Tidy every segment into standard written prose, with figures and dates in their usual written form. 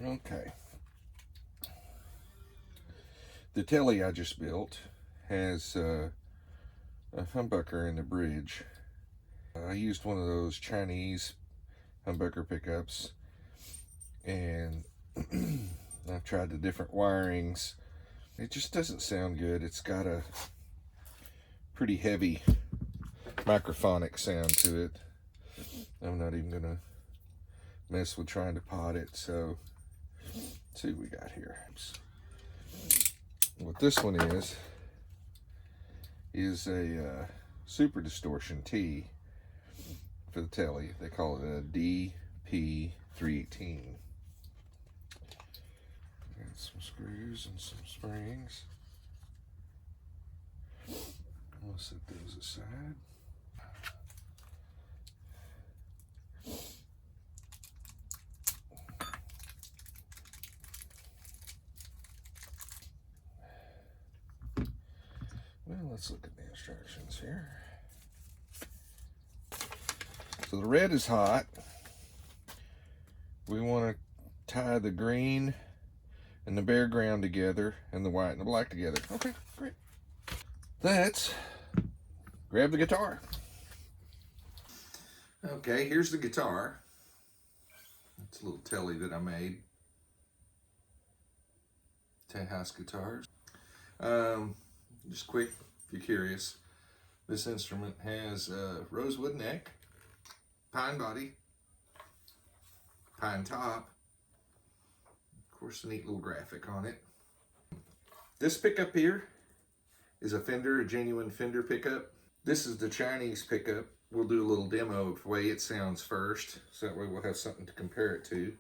Okay. The telly I just built has a humbucker in the bridge. I used one of those Chinese humbucker pickups, and I've tried the different wirings. It just doesn't sound good. It's got a pretty heavy microphonic sound to it. I'm not even gonna mess with trying to pot it, so let's see what we got here. What this one is a Super Distortion T for the telly. They call it a DP318. Got some screws and some springs. I'll set those aside. Well, let's look at the instructions here. So the red is hot. We want to tie the green and the bare ground together and the white and the black together. Okay, great. Let's grab the guitar. Okay, here's the guitar. It's a little telly that I made. Tejas guitars. Just quick, if you're curious, this instrument has a rosewood neck, pine body, pine top, of course a neat little graphic on it. This pickup here is a Fender, a genuine Fender pickup. This is the Chinese pickup. We'll do a little demo of the way it sounds first, so that way we'll have something to compare it to.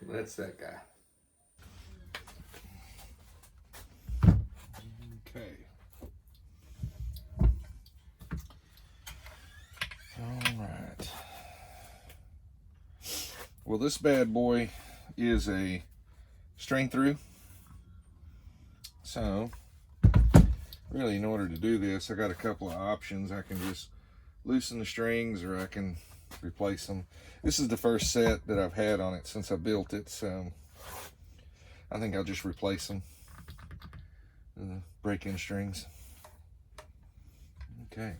That's that guy. Okay. All right. Well, this bad boy is a string through. So, really, in order to do this, I got a couple of options. I can just loosen the strings, or I can replace them. This is the first set that I've had on it since I built it, so I think I'll just replace them. Break-in strings. Okay.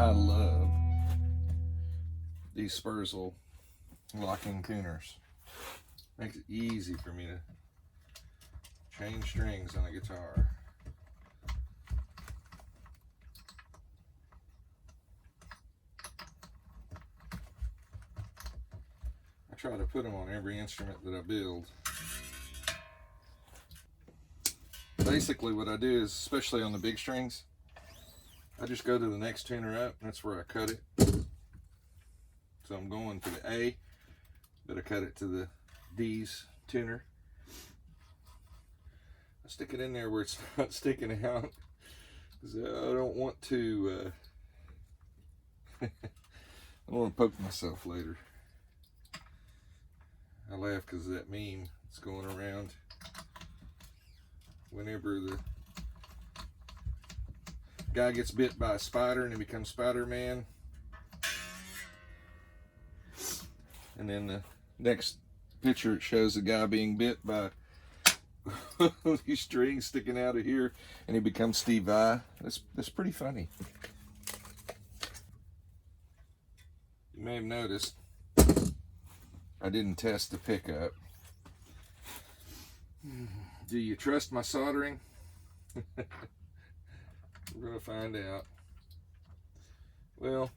I love these Spurzl locking tuners. Makes it easy for me to change strings on a guitar. I try to put them on every instrument that I build. Basically what I do is, especially on the big strings, I just go to the next tuner up. That's where I cut it. So I'm going to the A, but I cut it to the D's tuner. I stick it in there where it's not sticking out, because I don't want to I don't want to poke myself later. I laugh because of that meme that's going around. Whenever the guy gets bit by a spider and he becomes Spider-Man, and then the next picture it shows the guy being bit by these strings sticking out of here and he becomes Steve Vai. That's pretty funny. You may have noticed I didn't test the pickup. Do you trust my soldering? We're going to find out. Well,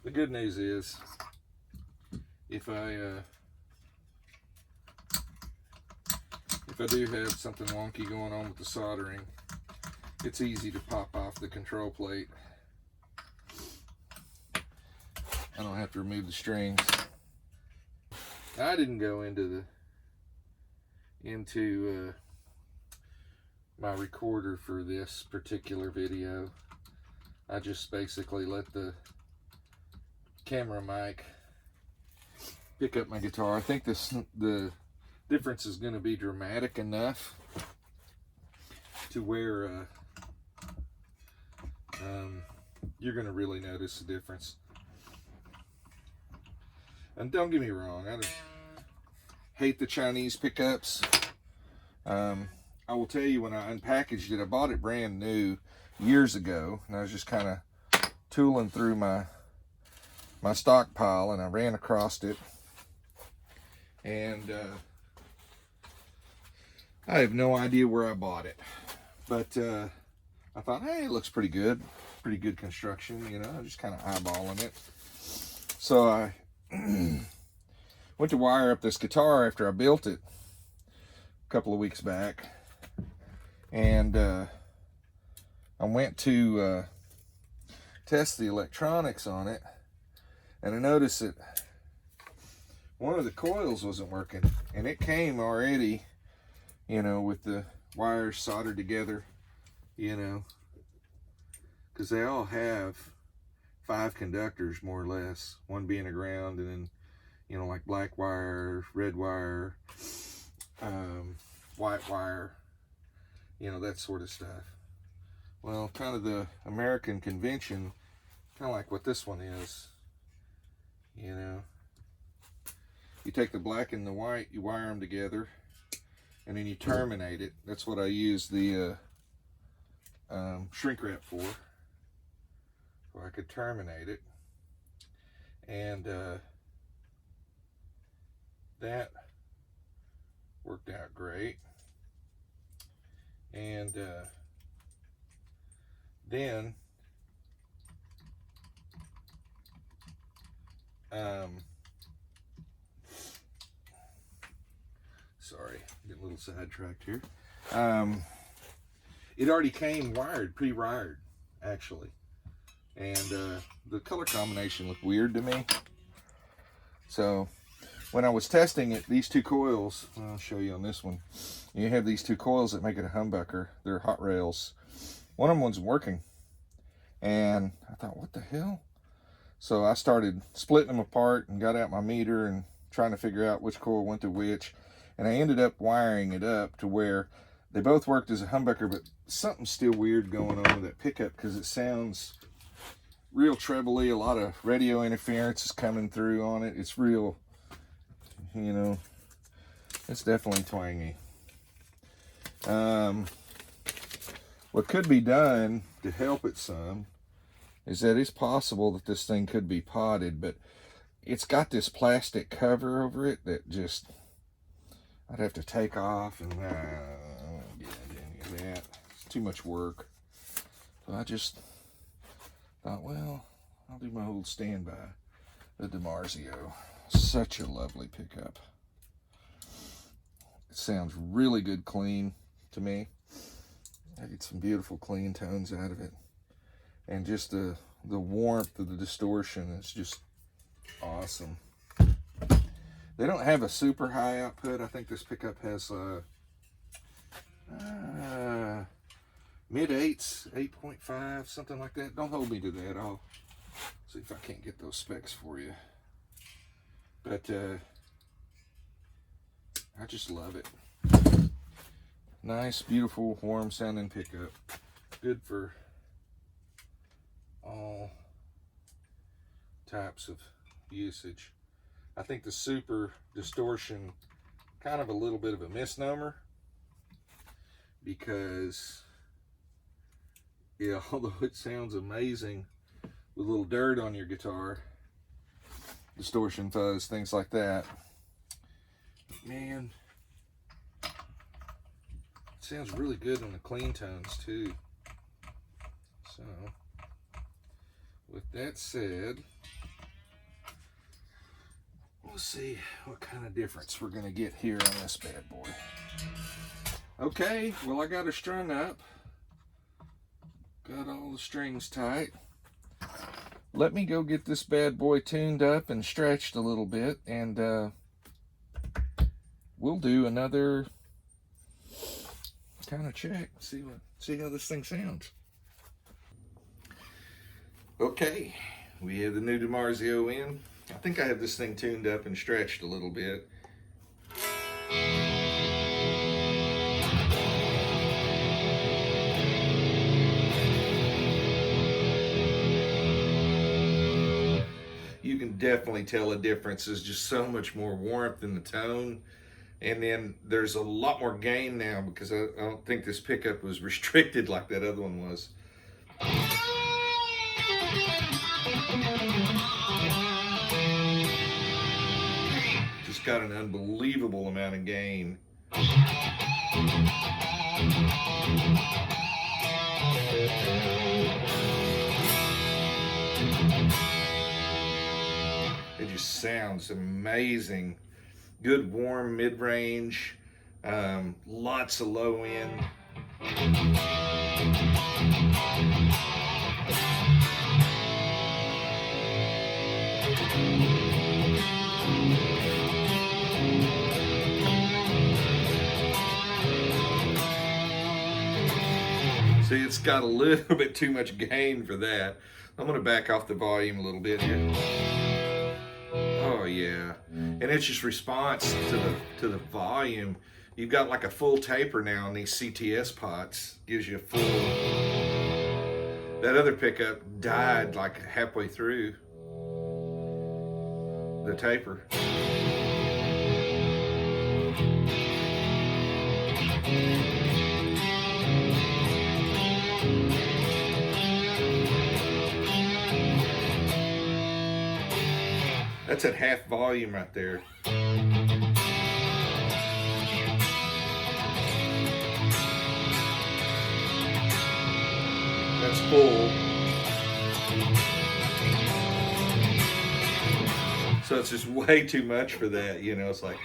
the good news is, if I do have something wonky going on with the soldering, it's easy to pop off the control plate. I don't have to remove the strings. I didn't go into my recorder for this particular video. I just basically let the camera mic pick up my guitar. I think the difference is going to be dramatic enough to where you're going to really notice the difference. And don't get me wrong, I don't hate the Chinese pickups. I will tell you, when I unpackaged it, I bought it brand new years ago, and I was just kind of tooling through my stockpile, and I ran across it, and I have no idea where I bought it, but I thought, hey, it looks pretty good construction, you know, just kind of eyeballing it. So I went to wire up this guitar after I built it a couple of weeks back, and I went to test the electronics on it, and I noticed that one of the coils wasn't working, and it came already, you know, with the wires soldered together, you know, because they all have 5 conductors more or less, one being a ground, and then, you know, like black wire, red wire, white wire, you know, that sort of stuff. Well, kind of the American convention, kind of like what this one is, you know. You take the black and the white, you wire them together, and then you terminate it. That's what I use the shrink wrap for, so I could terminate it. And that worked out great. And then sorry, get a little sidetracked here. It already came wired, pre-wired, actually, and the color combination looked weird to me. So when I was testing it, these 2 coils, I'll show you on this one, you have these 2 coils that make it a humbucker. They're hot rails. One of them wasn't working, and I thought, what the hell? So I started splitting them apart and got out my meter and trying to figure out which coil went to which, and I ended up wiring it up to where they both worked as a humbucker, but something's still weird going on with that pickup, because it sounds real trebly. A lot of radio interference is coming through on it. It's real, you know, it's definitely twangy. What could be done to help it some is that it's possible that this thing could be potted, but it's got this plastic cover over it that just, I'd have to take off, and get any of that. It's too much work. So I just thought, well, I'll do my old standby, the DiMarzio. Such a lovely pickup. It sounds really good clean to me. I get some beautiful clean tones out of it. And just the warmth of the distortion is just awesome. They don't have a super high output. I think this pickup has mid-8s, 8.5, something like that. Don't hold me to that. I'll see if I can't get those specs for you. But I just love it. Nice, beautiful, warm sounding pickup. Good for all types of usage. I think the super distortion, kind of a little bit of a misnomer, because yeah, although it sounds amazing with a little dirt on your guitar, distortion, fuzz, things like that, man, it sounds really good on the clean tones too. So with that said, we'll see what kind of difference we're gonna get here on this bad boy. Okay, well, I got her strung up. Got all the strings tight. Let me go get this bad boy tuned up and stretched a little bit, and we'll do another kind of check. See how this thing sounds. Okay, we have the new DiMarzio in. I think I have this thing tuned up and stretched a little bit. You can definitely tell a difference. There's just so much more warmth in the tone. And then there's a lot more gain now, because I don't think this pickup was restricted like that other one was. Just got an unbelievable amount of gain. It just sounds amazing. Good warm mid-range, lots of low end. See, it's got a little bit too much gain for that. I'm gonna back off the volume a little bit here. Oh yeah, and it's just response to the volume. You've got like a full taper now in these CTS pots. Gives you a full. That other pickup died like halfway through the taper. That's at half volume right there. That's full. So it's just way too much for that, you know, it's like,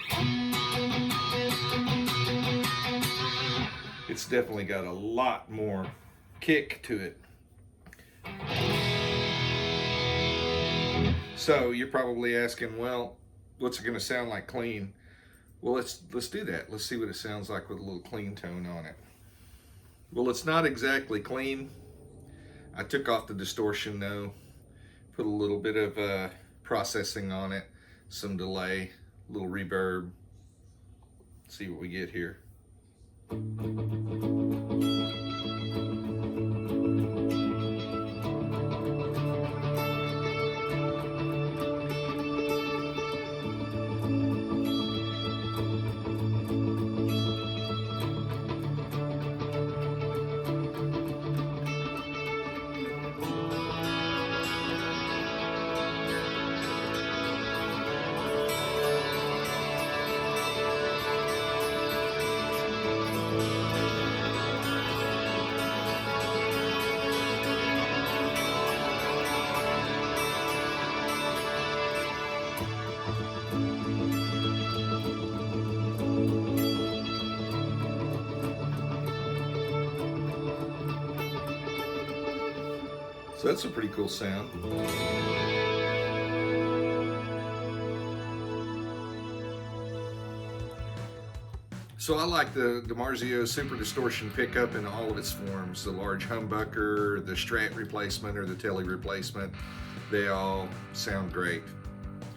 it's definitely got a lot more kick to it. So you're probably asking, well, what's it going to sound like clean? Well, let's do that. Let's see what it sounds like with a little clean tone on it. Well, it's not exactly clean. I took off the distortion though, put a little bit of processing on it, some delay, a little reverb. See what we get here. So that's a pretty cool sound. So I like the DiMarzio Super Distortion pickup in all of its forms. The large humbucker, the Strat replacement, or the Tele replacement. They all sound great.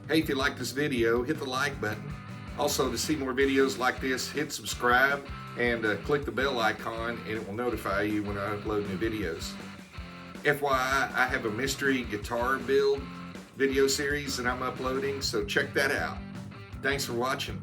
Hey, if you like this video, hit the like button. Also, to see more videos like this, hit subscribe and click the bell icon, and it will notify you when I upload new videos. FYI, I have a mystery guitar build video series that I'm uploading, so check that out. Thanks for watching.